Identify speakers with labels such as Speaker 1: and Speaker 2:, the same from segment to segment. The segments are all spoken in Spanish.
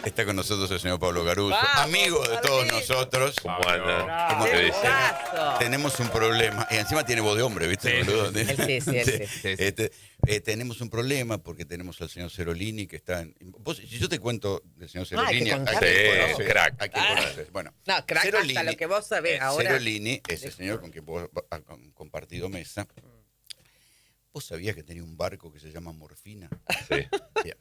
Speaker 1: Está con nosotros el señor Pablo Caruso,
Speaker 2: Vamos,
Speaker 1: amigo de todos nosotros.
Speaker 3: ¿Cómo anda?
Speaker 1: ¿Cómo
Speaker 3: ¿Qué
Speaker 1: te
Speaker 3: dice?
Speaker 2: Caso.
Speaker 1: Tenemos un problema. Y encima tiene voz de hombre, ¿viste?
Speaker 4: Sí,
Speaker 1: boludo?
Speaker 2: Él sí.
Speaker 1: Tenemos un problema porque tenemos al señor Cerolini que está en... Si yo te cuento del señor
Speaker 2: Ay,
Speaker 1: Cerolini...
Speaker 2: que
Speaker 1: ¿a
Speaker 2: contame,
Speaker 1: quién
Speaker 3: Sí,
Speaker 1: conoces?
Speaker 3: crack.
Speaker 1: ¿A quién conoces? Bueno,
Speaker 2: No, crack hasta lo que vos sabés ahora.
Speaker 1: Cerolini es el señor con quien vos has compartido mesa. ¿Vos sabías que tenía un barco que se llama Morfina?
Speaker 3: Sí.
Speaker 1: Bien.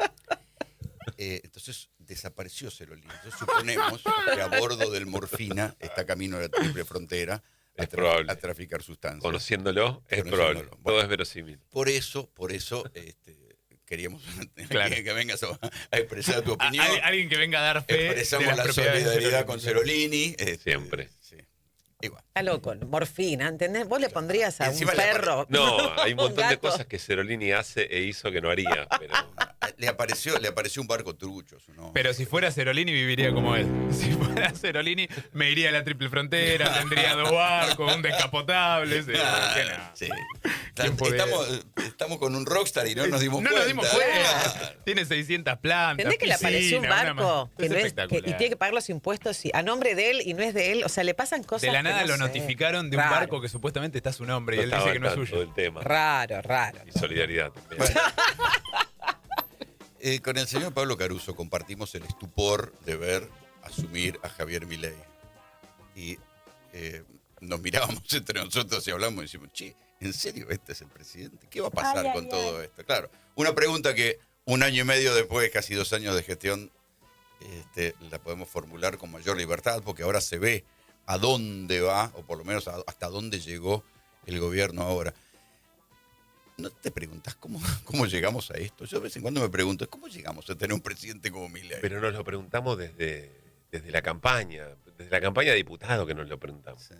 Speaker 1: Entonces desapareció Cerolini. Entonces suponemos que a bordo del Morfina está camino a la triple frontera
Speaker 3: Es probable.
Speaker 1: a traficar sustancias.
Speaker 3: Conociéndolo, es
Speaker 1: Conociéndolo.
Speaker 3: probable.
Speaker 1: Bueno.
Speaker 3: Todo es verosímil.
Speaker 1: Por eso queríamos
Speaker 4: Claro.
Speaker 1: que vengas a expresar tu opinión.
Speaker 4: Alguien que venga a dar fe. de
Speaker 1: Expresamos
Speaker 4: las
Speaker 1: la
Speaker 4: propiedades de
Speaker 1: solidaridad con
Speaker 4: Cerolini.
Speaker 1: Cerolini.
Speaker 3: Siempre.
Speaker 1: Sí. Igual.
Speaker 2: Está loco, morfina, ¿entendés? Vos le pondrías a un
Speaker 1: Encima le
Speaker 2: perro.
Speaker 3: No, hay un montón de
Speaker 2: gato.
Speaker 3: cosas que Cerolini hace e hizo que no haría. Pero
Speaker 1: Le apareció un barco trucho. ¿No?
Speaker 4: Pero si fuera Cerolini, viviría como él. Si fuera Cerolini, me iría a la triple frontera, tendría 2 barcos, un descapotable. ¿Qué nada?
Speaker 1: Sí.
Speaker 4: ¿Quién puede?
Speaker 1: Estamos con un rockstar y no nos dimos
Speaker 4: No
Speaker 1: cuenta.
Speaker 4: nos dimos cuenta. Tiene 600 plantas.
Speaker 2: ¿Entendés que le apareció un
Speaker 4: piscina,
Speaker 2: barco
Speaker 4: es espectacular.
Speaker 2: y tiene que pagar los impuestos a nombre de él y no es de él? O sea, le pasan cosas.
Speaker 4: De la
Speaker 2: que
Speaker 4: nada
Speaker 2: no
Speaker 4: lo
Speaker 2: sé.
Speaker 4: notificaron de un
Speaker 2: Raro.
Speaker 4: barco que supuestamente está a su nombre y
Speaker 3: no
Speaker 4: él dice
Speaker 3: estaba
Speaker 4: que no es
Speaker 3: tanto
Speaker 4: suyo.
Speaker 3: del tema.
Speaker 2: Raro.
Speaker 3: Y solidaridad también.
Speaker 1: Bueno. Con el señor Pablo Caruso compartimos el estupor de ver asumir a Javier Milei. Y nos mirábamos entre nosotros y hablamos y decimos, che, ¿en serio este es el presidente? ¿Qué va a pasar con todo esto? Claro, una pregunta que 1 año y medio después, casi 2 años de gestión, la podemos formular con mayor libertad porque ahora se ve a dónde va, o por lo menos hasta dónde llegó el gobierno ahora. ¿No te preguntas cómo llegamos a esto? Yo de vez en cuando me pregunto, ¿cómo llegamos a tener un presidente como Milei?
Speaker 3: Pero nos lo preguntamos desde la campaña de diputado que nos lo preguntamos.
Speaker 1: Sí.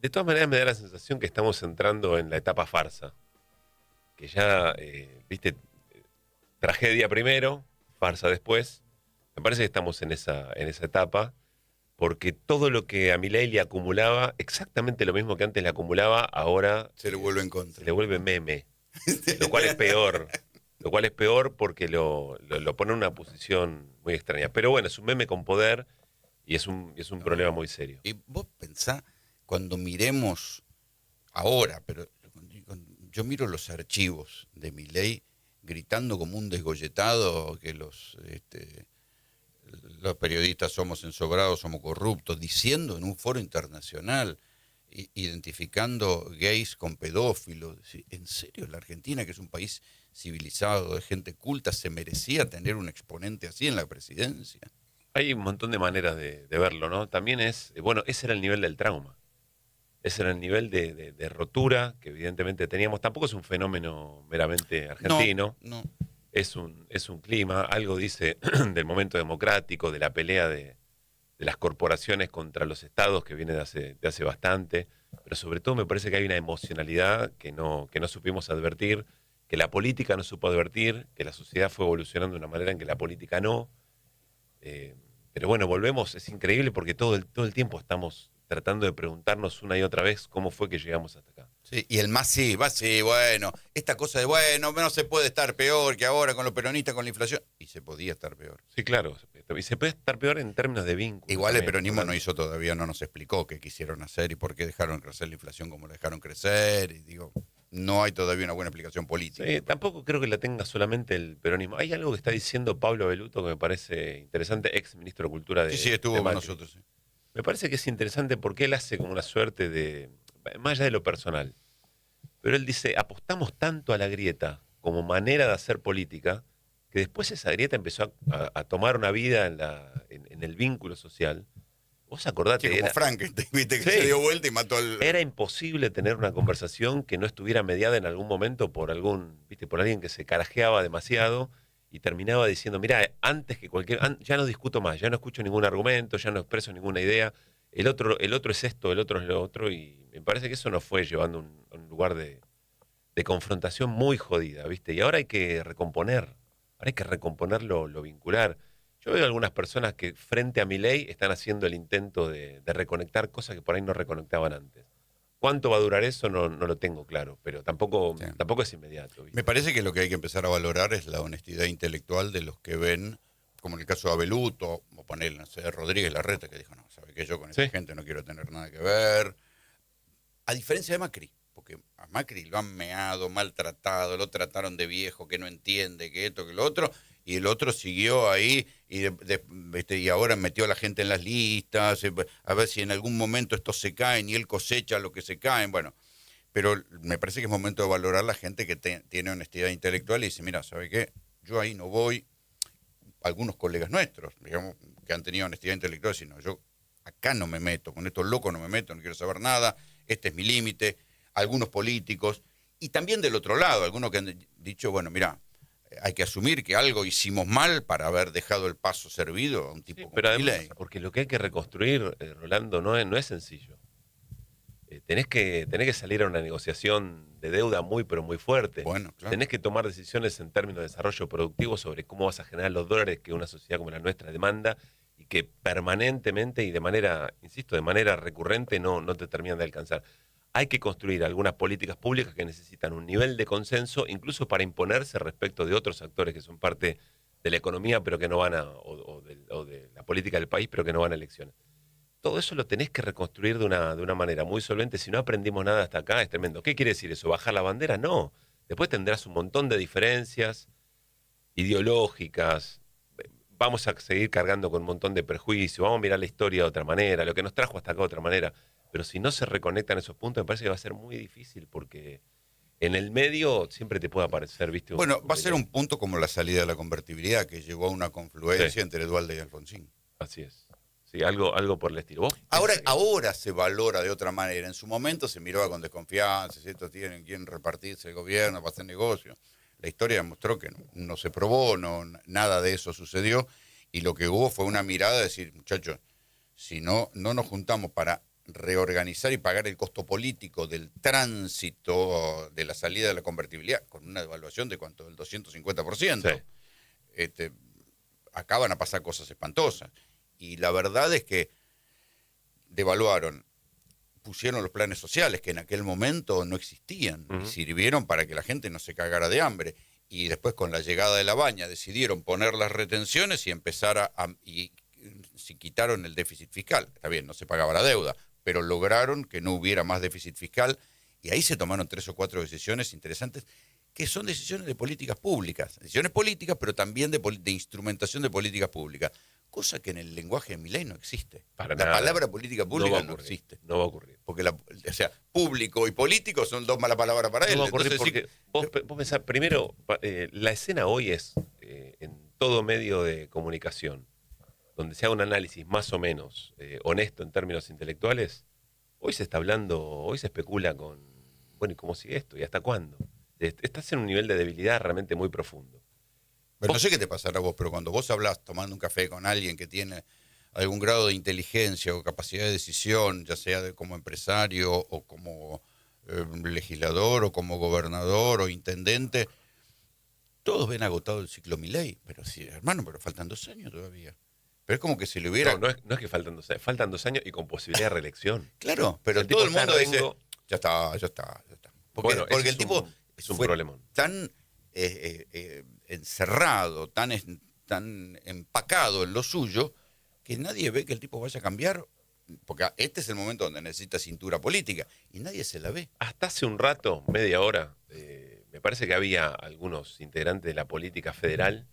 Speaker 3: De todas maneras me da la sensación que estamos entrando en la etapa farsa. Que ya, viste, tragedia primero, farsa después. Me parece que estamos en esa etapa, porque todo lo que a Milei le acumulaba, exactamente lo mismo que antes le acumulaba, ahora
Speaker 1: Se le vuelve en contra.
Speaker 3: se le vuelve meme. Lo cual es peor. Lo cual es peor porque lo pone en una posición muy extraña. Pero bueno, es un meme con poder y es un problema muy serio.
Speaker 1: Y vos pensá, cuando miremos ahora, pero yo miro los archivos de Milei gritando como un desgolletado que los periodistas somos ensobrados, somos corruptos, diciendo en un foro internacional, identificando gays con pedófilos. ¿En serio la Argentina, que es un país civilizado, de gente culta, se merecía tener un exponente así en la presidencia?
Speaker 3: Hay un montón de maneras de verlo, ¿no? También ese era el nivel del trauma. Ese era el nivel de rotura que evidentemente teníamos. Tampoco es un fenómeno meramente argentino.
Speaker 1: No.
Speaker 3: Es un clima, algo dice del momento democrático, de la pelea de las corporaciones contra los estados que viene de hace bastante, pero sobre todo me parece que hay una emocionalidad que no supimos advertir, que la política no supo advertir, que la sociedad fue evolucionando de una manera en que la política no. Pero bueno, volvemos, es increíble porque todo el tiempo estamos tratando de preguntarnos una y otra vez cómo fue que llegamos hasta acá.
Speaker 1: Sí, y el más sí, bueno, esta cosa de bueno, no se puede estar peor que ahora con los peronistas, con la inflación. Y se podía estar peor.
Speaker 3: Sí, claro, y se puede estar peor en términos de vínculo.
Speaker 1: Igual el
Speaker 3: también,
Speaker 1: peronismo
Speaker 3: ¿verdad?
Speaker 1: no hizo todavía, no nos explicó qué quisieron hacer y por qué dejaron crecer la inflación como la dejaron crecer. Y digo, no hay todavía una buena explicación política.
Speaker 3: Sí, tampoco creo que la tenga solamente el peronismo. Hay algo que está diciendo Pablo Beluto que me parece interesante, ex ministro de Cultura de
Speaker 1: Sí, estuvo
Speaker 3: de
Speaker 1: con
Speaker 3: Macri.
Speaker 1: nosotros. Sí.
Speaker 3: Me parece que es interesante porque él hace como una suerte de, más allá de lo personal, pero él dice, apostamos tanto a la grieta como manera de hacer política, que después esa grieta empezó a tomar una vida en el vínculo social. Vos acordate,
Speaker 1: Sí, como Frankenstein, viste, que
Speaker 3: Sí.
Speaker 1: se dio vuelta y mató al...
Speaker 3: era imposible tener una conversación que no estuviera mediada en algún momento por alguien que se carajeaba demasiado y terminaba diciendo, mira, antes que ya no discuto más, ya no escucho ningún argumento, ya no expreso ninguna idea, el otro es esto, el otro es lo otro, y me parece que eso nos fue llevando a un lugar de confrontación muy jodida, ¿viste? Y ahora hay que recomponer lo vincular. Yo veo algunas personas que frente a Milei están haciendo el intento de reconectar cosas que por ahí no reconectaban antes. ¿Cuánto va a durar eso? No lo tengo claro, pero tampoco es inmediato, ¿viste?
Speaker 1: Me parece que lo que hay que empezar a valorar es la honestidad intelectual de los que ven como en el caso de Abeluto, o ponerle, no sé, Rodríguez Larreta, que dijo, no, sabe que yo con esta
Speaker 3: Sí.
Speaker 1: gente no quiero tener nada que ver. A diferencia de Macri, porque a Macri lo han meado, maltratado, lo trataron de viejo, que no entiende, que esto, que lo otro, y el otro siguió ahí y ahora metió a la gente en las listas, a ver si en algún momento estos se caen y él cosecha lo que se caen, bueno. Pero me parece que es momento de valorar a la gente que tiene honestidad intelectual y dice, mira, ¿sabe qué? Yo ahí no voy. Algunos colegas nuestros, digamos, que han tenido honestidad intelectual, sino yo acá no me meto, con estos locos no me meto, no quiero saber nada, este es mi límite. Algunos políticos, y también del otro lado, algunos que han dicho, bueno, mira, hay que asumir que algo hicimos mal para haber dejado el paso servido a un tipo
Speaker 3: Sí,
Speaker 1: como
Speaker 3: pero además,
Speaker 1: Milei.
Speaker 3: porque lo que hay que reconstruir, Rolando, no es sencillo. Tenés que salir a una negociación de deuda muy, pero muy fuerte.
Speaker 1: Bueno, claro.
Speaker 3: Tenés que tomar decisiones en términos de desarrollo productivo sobre cómo vas a generar los dólares que una sociedad como la nuestra demanda y que permanentemente y de manera, insisto, de manera recurrente no te terminan de alcanzar. Hay que construir algunas políticas públicas que necesitan un nivel de consenso, incluso para imponerse respecto de otros actores que son parte de la economía, pero que no van o de la política del país, pero que no van a elecciones. Todo eso lo tenés que reconstruir de una manera muy solvente. Si no aprendimos nada hasta acá, es tremendo. ¿Qué quiere decir eso? ¿Bajar la bandera? No. Después tendrás un montón de diferencias ideológicas. Vamos a seguir cargando con un montón de prejuicios. Vamos a mirar la historia de otra manera, lo que nos trajo hasta acá de otra manera. Pero si no se reconectan esos puntos, me parece que va a ser muy difícil porque en el medio siempre te puede aparecer, ¿viste?
Speaker 1: Bueno, va a ser un punto como la salida de la convertibilidad, que llevó a una confluencia
Speaker 3: Sí.
Speaker 1: entre Duhalde y Alfonsín.
Speaker 3: Así es. Sí, algo por el estilo. ¿Vos
Speaker 1: Ahora se valora de otra manera. En su momento se miraba con desconfianza, si estos tienen quien repartirse el gobierno para hacer negocio. La historia demostró que no se probó, nada de eso sucedió, y lo que hubo fue una mirada de decir, muchachos, si no nos juntamos para reorganizar y pagar el costo político del tránsito de la salida de la convertibilidad, con una devaluación de cuánto, del 250%,
Speaker 3: Sí.
Speaker 1: Acá van a pasar cosas espantosas. Y la verdad es que devaluaron, pusieron los planes sociales que en aquel momento no existían, y sirvieron para que la gente no se cagara de hambre. Y después con la llegada de la baña decidieron poner las retenciones y empezar y si quitaron el déficit fiscal. Está bien, no se pagaba la deuda, pero lograron que no hubiera más déficit fiscal, y ahí se tomaron 3 o 4 decisiones interesantes, que son decisiones de políticas públicas. Decisiones políticas, pero también de instrumentación de políticas públicas. Cosa que en el lenguaje de Milei no existe.
Speaker 3: Para
Speaker 1: la
Speaker 3: nada.
Speaker 1: palabra política pública no
Speaker 3: ocurrir,
Speaker 1: existe.
Speaker 3: No va a ocurrir.
Speaker 1: Porque o sea, público y político son dos malas palabras para él.
Speaker 3: No va a ocurrir
Speaker 1: Entonces,
Speaker 3: porque vos pensás, primero, la escena hoy es, en todo medio de comunicación, donde se haga un análisis más o menos honesto en términos intelectuales, hoy se está hablando, hoy se especula con, bueno, ¿y cómo sigue esto? ¿Y hasta cuándo? Estás en un nivel de debilidad realmente muy profundo.
Speaker 1: Pero no sé qué te pasará a vos, pero cuando vos hablas tomando un café con alguien que tiene algún grado de inteligencia o capacidad de decisión, ya sea como empresario o como legislador o como gobernador o intendente, todos ven agotado el ciclo Milei. Pero sí, hermano, pero faltan 2 años todavía. Pero es como que si le hubiera...
Speaker 3: No es que faltan 2 años y con posibilidad de reelección.
Speaker 1: Claro, pero
Speaker 3: El
Speaker 1: todo
Speaker 3: tipo
Speaker 1: el mundo
Speaker 3: está
Speaker 1: dice,
Speaker 3: rengo.
Speaker 1: ya está. Porque,
Speaker 3: Bueno,
Speaker 1: porque
Speaker 3: ese
Speaker 1: el tipo
Speaker 3: es un
Speaker 1: fue
Speaker 3: problemón.
Speaker 1: tan encerrado, tan empacado en lo suyo, que nadie ve que el tipo vaya a cambiar, porque este es el momento donde necesita cintura política, y nadie se la ve.
Speaker 3: Hasta hace un rato, media hora, me parece que había algunos integrantes de la política federal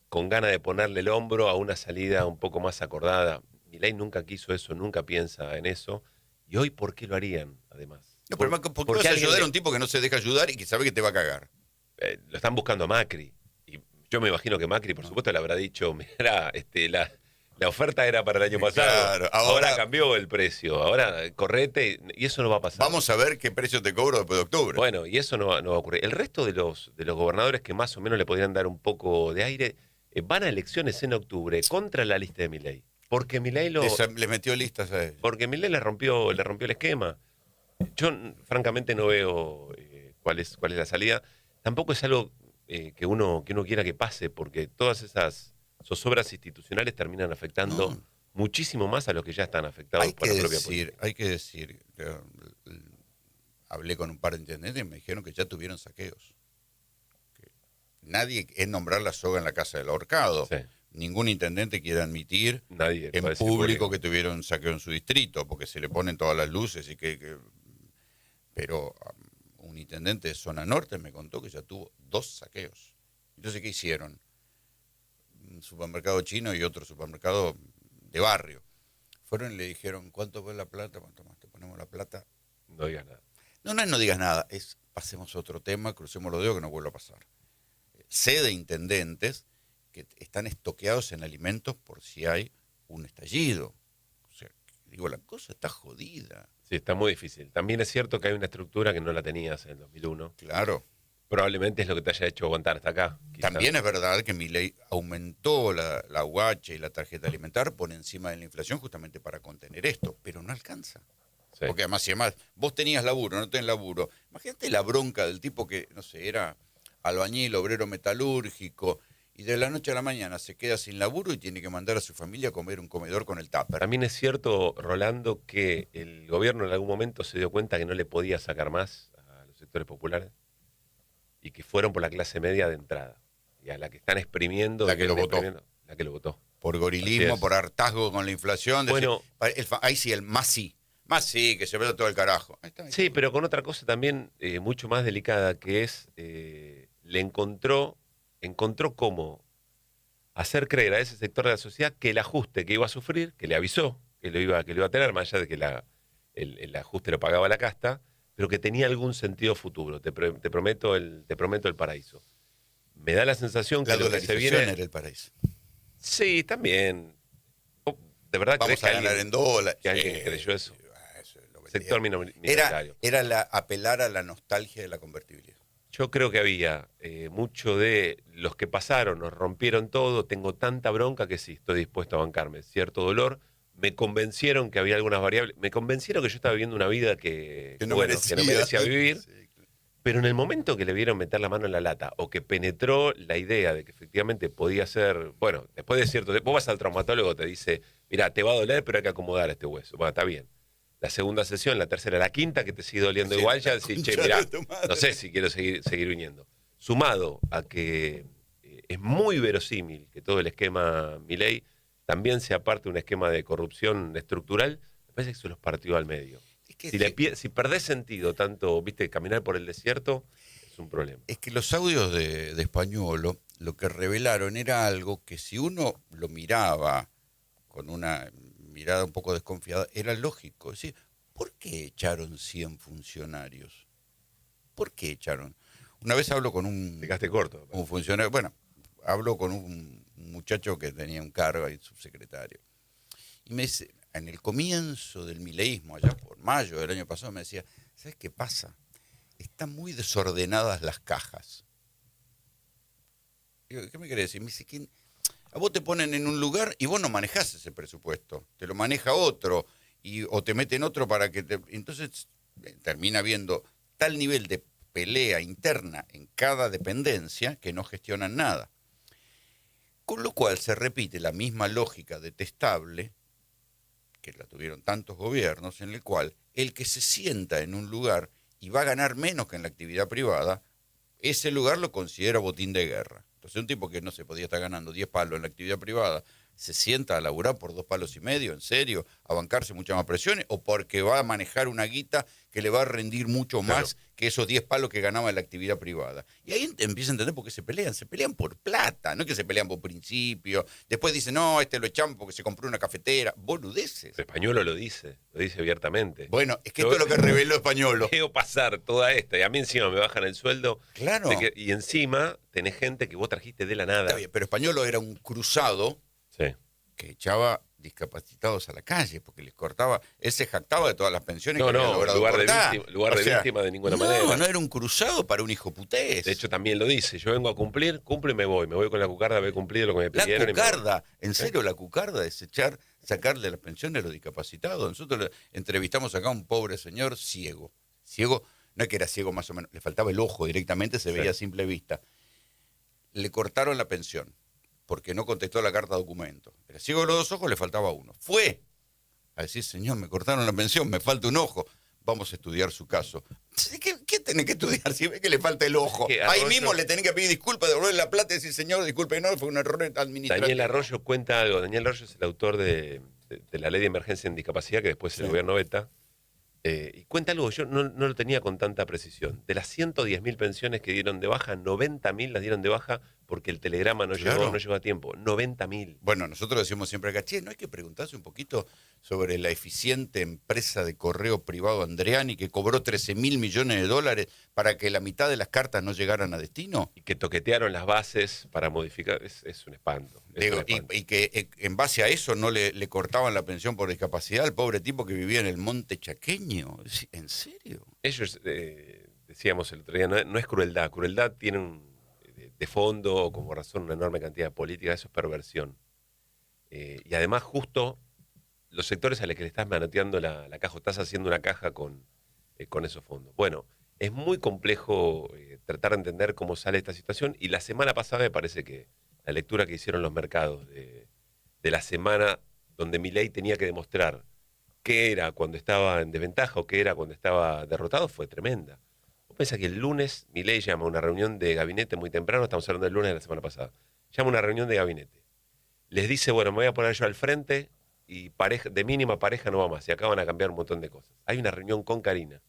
Speaker 3: con ganas de ponerle el hombro a una salida un poco más acordada. Milei nunca quiso eso, nunca piensa en eso. ¿Y hoy por qué lo harían, además?
Speaker 1: No, pero ¿por qué vas a ayudar a un tipo que no se deja ayudar y que sabe que te va a cagar?
Speaker 3: Lo están buscando a Macri. Y yo me imagino que Macri, por supuesto, le habrá dicho, mira, la oferta era para el año pasado.
Speaker 1: Claro,
Speaker 3: ahora cambió el precio. Ahora correte y eso no va a pasar.
Speaker 1: Vamos a ver qué precio te cobro después de octubre.
Speaker 3: Bueno, y eso no va a ocurrir. El resto de los gobernadores que más o menos le podrían dar un poco de aire van a elecciones en octubre contra la lista de Milei. Porque Milei
Speaker 1: Les metió listas a él.
Speaker 3: porque Milei le rompió el esquema. Yo francamente no veo cuál es la salida. Tampoco es algo que uno quiera que pase, porque todas esas zozobras institucionales terminan afectando muchísimo más a los que ya están afectados por la propia política.
Speaker 1: Hay que decir, hablé con un par de intendentes y me dijeron que ya tuvieron saqueos. Que nadie es nombrar la soga en la casa del ahorcado.
Speaker 3: Sí.
Speaker 1: ningún intendente quiere admitir
Speaker 3: Nadie.
Speaker 1: en
Speaker 3: puede decir
Speaker 1: público que tuvieron un saqueo en su distrito, porque se le ponen todas las luces y pero un intendente de zona norte me contó que ya tuvo 2 saqueos. Entonces, ¿qué hicieron? Un supermercado chino y otro supermercado de barrio. Fueron y le dijeron, ¿cuánto fue la plata? ¿Cuánto más te ponemos la plata?
Speaker 3: No digas nada.
Speaker 1: No digas nada, pasemos a otro tema, crucemos los dedos que no vuelva a pasar. Sé de intendentes que están estoqueados en alimentos por si hay un estallido. O sea, digo, la cosa está jodida.
Speaker 3: Sí, está muy difícil. También es cierto que hay una estructura que no la tenías en el 2001.
Speaker 1: Claro.
Speaker 3: Probablemente es lo que te haya hecho aguantar hasta acá. quizá.
Speaker 1: También es verdad que Milei aumentó la UH y la tarjeta alimentar por encima de la inflación justamente para contener esto, pero no alcanza.
Speaker 3: Sí.
Speaker 1: Porque además, si además vos tenías laburo, no tenés laburo, imagínate la bronca del tipo que, no sé, era albañil, obrero metalúrgico, y de la noche a la mañana se queda sin laburo y tiene que mandar a su familia a comer un comedor con el tupper.
Speaker 3: También es cierto, Rolando, que el gobierno en algún momento se dio cuenta que no le podía sacar más a los sectores populares y que fueron por la clase media de entrada. Y a la que están exprimiendo...
Speaker 1: La que lo votó.
Speaker 3: La que lo votó.
Speaker 1: Por
Speaker 3: Así
Speaker 1: gorilismo,
Speaker 3: es.
Speaker 1: por hartazgo con la inflación.
Speaker 3: Bueno.
Speaker 1: Ahí sí, el más sí. Más sí, que se vaya todo el carajo. Ahí está.
Speaker 3: Sí, pero con otra cosa también mucho más delicada, que es, encontró cómo hacer creer a ese sector de la sociedad que el ajuste que iba a sufrir, que le avisó que lo iba a tener, más allá de que el ajuste lo pagaba la casta, pero que tenía algún sentido futuro. Te prometo el paraíso. Me da la sensación
Speaker 1: La
Speaker 3: que lo que se
Speaker 1: dolarización
Speaker 3: viene...
Speaker 1: era el paraíso.
Speaker 3: Sí, también. ¿De verdad
Speaker 1: Vamos
Speaker 3: crees
Speaker 1: a
Speaker 3: que
Speaker 1: ganar
Speaker 3: alguien,
Speaker 1: en dólares.
Speaker 3: que alguien creyó eso?
Speaker 1: Eso es lo que
Speaker 3: Sector minoritario.
Speaker 1: Era apelar a la nostalgia de la convertibilidad.
Speaker 3: Yo creo que había mucho de los que pasaron, nos rompieron todo, tengo tanta bronca que sí, estoy dispuesto a bancarme cierto dolor. Me convencieron que había algunas variables, me convencieron que yo estaba viviendo una vida que no merecía vivir,
Speaker 1: Sí, claro.
Speaker 3: pero en el momento que le vieron meter la mano en la lata o que penetró la idea de que efectivamente podía ser, bueno, después de cierto tiempo, vos vas al traumatólogo, te dice, mira, te va a doler, pero hay que acomodar este hueso. Bueno, está bien. La segunda sesión, la tercera, la quinta, que te sigue doliendo
Speaker 1: Sí,
Speaker 3: igual, ya
Speaker 1: la
Speaker 3: decís,
Speaker 1: concha
Speaker 3: che, mirá,
Speaker 1: de tu madre.
Speaker 3: no sé si quiero seguir viniendo. Sumado a que es muy verosímil que todo el esquema Milei también sea parte de un esquema de corrupción estructural, me parece que se los partió al medio.
Speaker 1: Es que,
Speaker 3: Si perdés sentido tanto, viste, caminar por el desierto, es un problema.
Speaker 1: es que los audios de Españolo lo que revelaron era algo que si uno lo miraba con una mirada un poco desconfiada, era lógico. Es decir, ¿por qué echaron 100 funcionarios? ¿Por qué echaron? Una vez hablo con un
Speaker 3: Te quedaste corto.
Speaker 1: funcionario, bueno, hablo con un muchacho que tenía un cargo ahí, subsecretario. Y me dice, en el comienzo del mileísmo, allá por mayo del año pasado, me decía, ¿sabes qué pasa? Están muy desordenadas las cajas. Digo, ¿qué me querés decir? Me dice, a vos te ponen en un lugar y vos no manejás ese presupuesto, te lo maneja otro, o te meten otro para que te... Entonces termina habiendo tal nivel de pelea interna en cada dependencia que no gestionan nada. Con lo cual se repite la misma lógica detestable, que la tuvieron tantos gobiernos, en el cual el que se sienta en un lugar y va a ganar menos que en la actividad privada, ese lugar lo considera botín de guerra. Entonces un tipo que no se podía estar ganando 10 palos en la actividad privada, se sienta a laburar por 2,5 palos, ¿en serio? ¿A bancarse muchas más presiones? ¿O porque va a manejar una guita que le va a rendir mucho más que esos 10 palos que ganaba en la actividad privada? Y ahí empieza a entender por qué se pelean por plata, no es que se pelean por principio. Después dicen, no, lo echamos porque se compró una cafetera, boludeces.
Speaker 3: Españolo lo dice abiertamente.
Speaker 1: Bueno, es que esto es lo que reveló Españolo.
Speaker 3: Veo pasar toda esta y a mí encima me bajan el sueldo.
Speaker 1: Claro.
Speaker 3: Y encima tenés gente que vos trajiste de la nada.
Speaker 1: Está bien, pero Españolo era un cruzado
Speaker 3: Sí.
Speaker 1: que echaba discapacitados a la calle, porque les cortaba, él se jactaba de todas las pensiones que había
Speaker 3: No,
Speaker 1: logrado
Speaker 3: lugar
Speaker 1: cortar.
Speaker 3: de víctima de ninguna
Speaker 1: no,
Speaker 3: manera.
Speaker 1: No era un cruzado para un hijo putés.
Speaker 3: De hecho, también lo dice, yo vengo a cumplir, cumplo y me voy con la cucarda, haber cumplido lo que me
Speaker 1: La
Speaker 3: pidieron.
Speaker 1: cucarda, en serio, la cucarda es sacarle las pensiones a los discapacitados. Nosotros entrevistamos acá a un pobre señor ciego. Ciego, no es que era ciego más o menos, le faltaba el ojo directamente, se veía a simple vista. Le cortaron la pensión porque no contestó la carta de documento. Era ciego de los 2 ojos, le faltaba uno. Fue a decir, señor, me cortaron la pensión, me falta un ojo. vamos a estudiar su caso. ¿Qué tenés que estudiar si ves que le falta el ojo?
Speaker 3: Que
Speaker 1: Ahí
Speaker 3: Arroyo-
Speaker 1: mismo le tenés que pedir disculpas, devolverle la plata y decir, señor, disculpe, no, fue un error administrativo.
Speaker 3: Daniel Arroyo cuenta algo. Daniel Arroyo es el autor de la ley de emergencia en discapacidad que después el
Speaker 1: Sí.
Speaker 3: gobierno veta. Y cuenta algo, yo no lo tenía con tanta precisión. De las 110.000 pensiones que dieron de baja, 90.000 las dieron de baja porque el telegrama no
Speaker 1: Claro.
Speaker 3: llegó a tiempo. 90.000.
Speaker 1: Bueno, nosotros decimos siempre acá, che, ¿no hay que preguntarse un poquito sobre la eficiente empresa de correo privado Andreani que cobró 13.000 millones de dólares para que la mitad de las cartas no llegaran a destino?
Speaker 3: Y que toquetearon las bases para modificar. Es un espanto. Es
Speaker 1: Digo,
Speaker 3: un espanto.
Speaker 1: y que en base a eso no le cortaban la pensión por discapacidad al pobre tipo que vivía en el monte chaqueño. ¿En serio?
Speaker 3: Ellos, decíamos el otro día, no es crueldad. Crueldad tiene de fondo o como razón una enorme cantidad de política, eso es perversión. Y además justo los sectores a los que le estás manoteando la caja, o estás haciendo una caja con esos fondos. Bueno, es muy complejo tratar de entender cómo sale esta situación y la semana pasada me parece que la lectura que hicieron los mercados de la semana donde Milei tenía que demostrar qué era cuando estaba en desventaja o qué era cuando estaba derrotado fue tremenda. Vos pensás que el lunes Milei llama a una reunión de gabinete muy temprano, estamos hablando del lunes de la semana pasada, llama a una reunión de gabinete. Les dice, bueno, me voy a poner yo al frente y de mínima pareja no va más. Y acaban a cambiar un montón de cosas. Hay una reunión con Karina.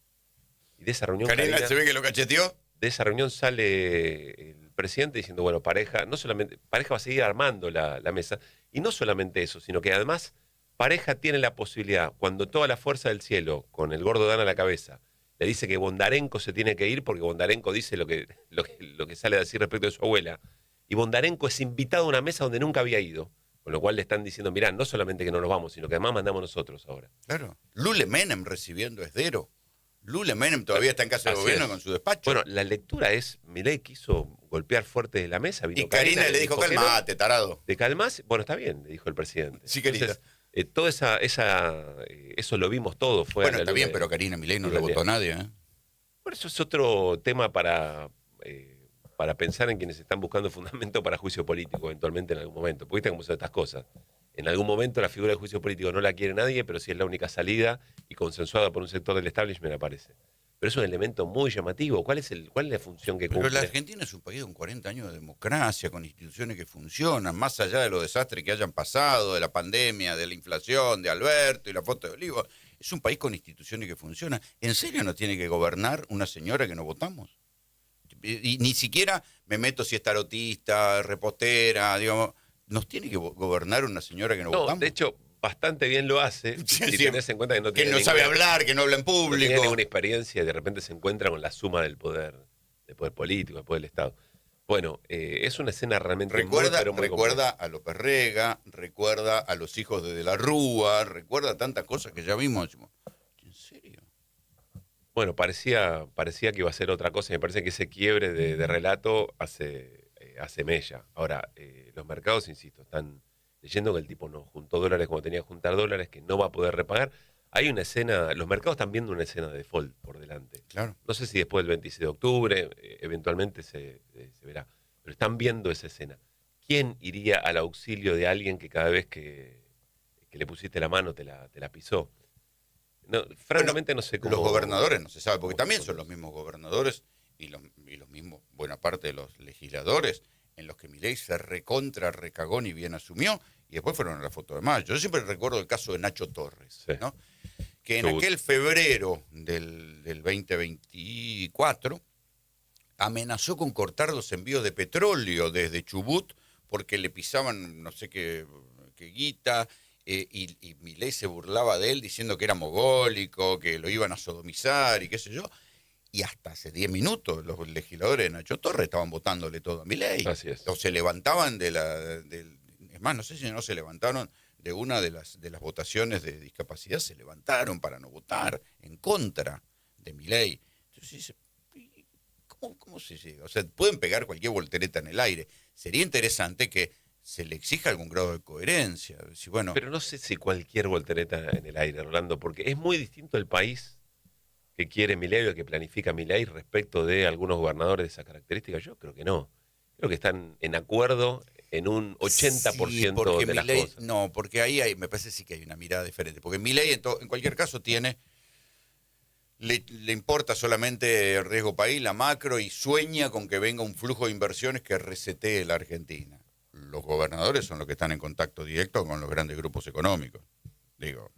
Speaker 3: Y de esa reunión,
Speaker 1: Karina, ¿se ve que lo cacheteó?
Speaker 3: de esa reunión sale el presidente diciendo, bueno, pareja, no solamente, pareja va a seguir armando la mesa. Y no solamente eso, sino que además pareja tiene la posibilidad, cuando toda la fuerza del cielo, con el gordo Dan a la cabeza, le dice que Bondarenko se tiene que ir porque Bondarenko dice lo que sale a decir respecto de su abuela. Y Bondarenko es invitado a una mesa donde nunca había ido. Con lo cual le están diciendo, mirá, no solamente que no nos vamos, sino que además mandamos nosotros ahora.
Speaker 1: Claro. Lule Menem recibiendo esdero. Lule Menem todavía está en casa de
Speaker 3: Así
Speaker 1: gobierno
Speaker 3: es.
Speaker 1: con su despacho.
Speaker 3: Bueno, la lectura es, Milei quiso golpear fuerte de la mesa. Vino
Speaker 1: y Karina le dijo,
Speaker 3: que no.
Speaker 1: calmate, tarado.
Speaker 3: ¿Te calmas? Bueno, está bien, le dijo el presidente.
Speaker 1: Sí, querida.
Speaker 3: Entonces, eso lo vimos todo. Fue
Speaker 1: Bueno,
Speaker 3: a la
Speaker 1: está
Speaker 3: luz
Speaker 1: bien,
Speaker 3: de-
Speaker 1: pero Karina Milei no
Speaker 3: de
Speaker 1: le
Speaker 3: la
Speaker 1: votó a
Speaker 3: realidad.
Speaker 1: nadie, ¿eh?
Speaker 3: Bueno, eso es otro tema para pensar en quienes están buscando fundamento para juicio político, eventualmente en algún momento. Porque viste cómo son estas cosas. En algún momento la figura de juicio político no la quiere nadie, pero si es la única salida y consensuada por un sector del establishment aparece. Pero es un elemento muy llamativo. ¿Cuál es la función que
Speaker 1: Pero
Speaker 3: cumple?
Speaker 1: la Argentina es un país con 40 años de democracia, con instituciones que funcionan, más allá de los desastres que hayan pasado, de la pandemia, de la inflación, de Alberto y la foto de Olivo. Es un país con instituciones que funcionan. ¿En serio no tiene que gobernar una señora que no votamos? Y ni siquiera me meto si es tarotista, repostera, digamos. ¿Nos tiene que gobernar una señora que no
Speaker 3: No,
Speaker 1: votamos?
Speaker 3: de hecho, bastante bien lo hace,
Speaker 1: Sí,
Speaker 3: si
Speaker 1: sí.
Speaker 3: tenés en cuenta que no
Speaker 1: que
Speaker 3: tiene
Speaker 1: no sabe
Speaker 3: ninguna-
Speaker 1: hablar, que no habla en
Speaker 3: no tiene
Speaker 1: público.
Speaker 3: ninguna experiencia y de repente se encuentra con la suma del poder político, del poder del Estado. Bueno, es una escena realmente
Speaker 1: Recuerda,
Speaker 3: muy
Speaker 1: recuerda a López Rega, recuerda a los hijos de la Rúa, recuerda tantas cosas que ya vimos. Decimos, ¿en serio?
Speaker 3: Bueno, parecía que iba a ser otra cosa. Me parece que ese quiebre de relato hace mella. Ahora, los mercados, insisto, están leyendo que el tipo no juntó dólares como tenía que juntar dólares, que no va a poder repagar. Hay una escena, los mercados están viendo una escena de default por delante.
Speaker 1: Claro.
Speaker 3: No sé si después del 26 de octubre, eventualmente se verá, pero están viendo esa escena. ¿Quién iría al auxilio de alguien que cada vez que le pusiste la mano te la pisó? No, francamente no sé cómo.
Speaker 1: Los gobernadores no se sabe, porque
Speaker 3: cómo
Speaker 1: también
Speaker 3: se
Speaker 1: son los
Speaker 3: conoce.
Speaker 1: mismos gobernadores y los mismos, buena parte de los legisladores, en los que Milei se recagó ni bien asumió, y después fueron a la foto de mayo. Yo siempre recuerdo el caso de Nacho Torres,
Speaker 3: Sí.
Speaker 1: ¿no? Que en
Speaker 3: Chubut.
Speaker 1: aquel febrero del 2024 amenazó con cortar los envíos de petróleo desde Chubut porque le pisaban no sé qué guita, y Milei se burlaba de él diciendo que era mogólico, que lo iban a sodomizar y qué sé yo. Y hasta hace 10 minutos los legisladores de Nacho Torres estaban votándole todo a Milei.
Speaker 3: Así es.
Speaker 1: O se levantaban es más, no sé si no se levantaron de una de las votaciones de discapacidad, se levantaron para no votar en contra de Milei. Entonces dice, ¿cómo se llega? O sea, pueden pegar cualquier voltereta en el aire. Sería interesante que se le exija algún grado de coherencia. Si, bueno,
Speaker 3: Pero no sé si cualquier voltereta en el aire, Rolando, porque es muy distinto el país que quiere Milei o que planifica Milei respecto de algunos gobernadores de esas características. Yo creo que no. Creo que están en acuerdo en un 80%
Speaker 1: sí, porque
Speaker 3: de las
Speaker 1: Milei,
Speaker 3: cosas.
Speaker 1: no, porque ahí me parece sí que hay una mirada diferente. Porque Milei en cualquier caso tiene le importa solamente el riesgo país, la macro, y sueña con que venga un flujo de inversiones que resetee la Argentina. Los gobernadores son los que están en contacto directo con los grandes grupos económicos. Digo,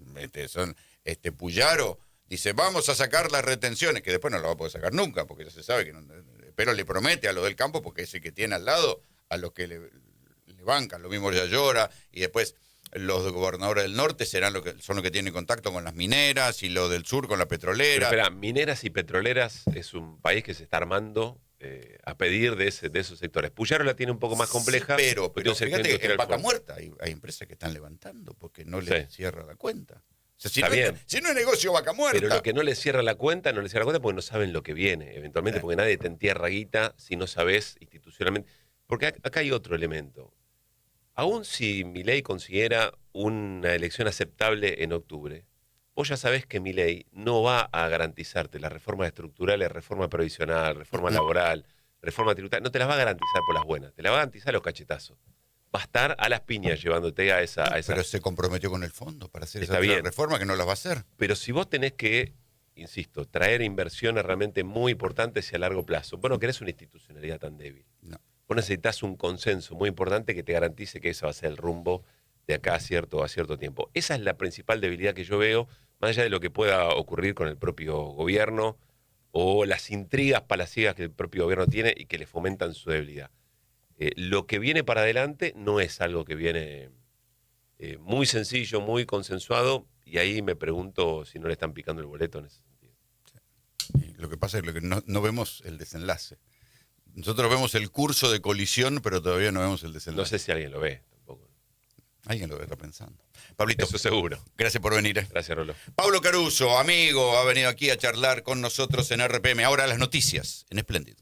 Speaker 1: Puyaro dice, vamos a sacar las retenciones, que después no lo va a poder sacar nunca, porque ya se sabe que no, pero le promete a los del campo, porque es el que tiene al lado a los que le bancan, lo mismo Yayora, y después los gobernadores del norte son los que tienen contacto con las mineras, y los del sur con la petrolera.
Speaker 3: Pero espera, mineras y petroleras es un país que se está armando a pedir de esos sectores. Puyaro la tiene un poco más compleja.
Speaker 1: Sí, pero
Speaker 3: tiene un sector
Speaker 1: fíjate que en
Speaker 3: industrial
Speaker 1: Vaca
Speaker 3: fuerte.
Speaker 1: Muerta hay empresas que están levantando porque no les cierra la cuenta. O sea, si,
Speaker 3: Está
Speaker 1: no
Speaker 3: bien.
Speaker 1: si no es negocio Vaca Muerta.
Speaker 3: Pero lo que no les cierra la cuenta, porque no saben lo que viene. Eventualmente, porque nadie te entierra guita si no sabes institucionalmente. Porque acá hay otro elemento. Aún si Milei consiguiera una elección aceptable en octubre, vos ya sabés que Milei no va a garantizarte las reformas estructurales, reforma previsional, reforma laboral, reforma tributaria, no te las va a garantizar por las buenas, te las va a garantizar a los cachetazos. Va a estar a las piñas llevándote a esa...
Speaker 1: Pero se comprometió con el fondo para hacer
Speaker 3: Está
Speaker 1: esa
Speaker 3: bien.
Speaker 1: reforma que no las va a hacer.
Speaker 3: Pero si vos tenés que, insisto, traer inversiones realmente muy importantes y a largo plazo, vos no querés una institucionalidad tan débil.
Speaker 1: No.
Speaker 3: Vos necesitas un consenso muy importante que te garantice que ese va a ser el rumbo de acá a cierto tiempo. Esa es la principal debilidad que yo veo, más allá de lo que pueda ocurrir con el propio gobierno o las intrigas palaciegas que el propio gobierno tiene y que le fomentan su debilidad. Lo que viene para adelante no es algo que viene muy sencillo, muy consensuado, y ahí me pregunto si no le están picando el boleto en ese sentido.
Speaker 1: Y lo que pasa es que no vemos el desenlace. Nosotros vemos el curso de colisión, pero todavía no vemos el desenlace.
Speaker 3: No sé si alguien lo ve tampoco.
Speaker 1: Alguien lo está pensando. Pablito,
Speaker 3: Eso seguro.
Speaker 1: gracias por venir.
Speaker 3: Gracias, Rolo.
Speaker 1: Pablo Caruso, amigo, ha venido aquí a charlar con nosotros en RPM. Ahora las noticias en Espléndido.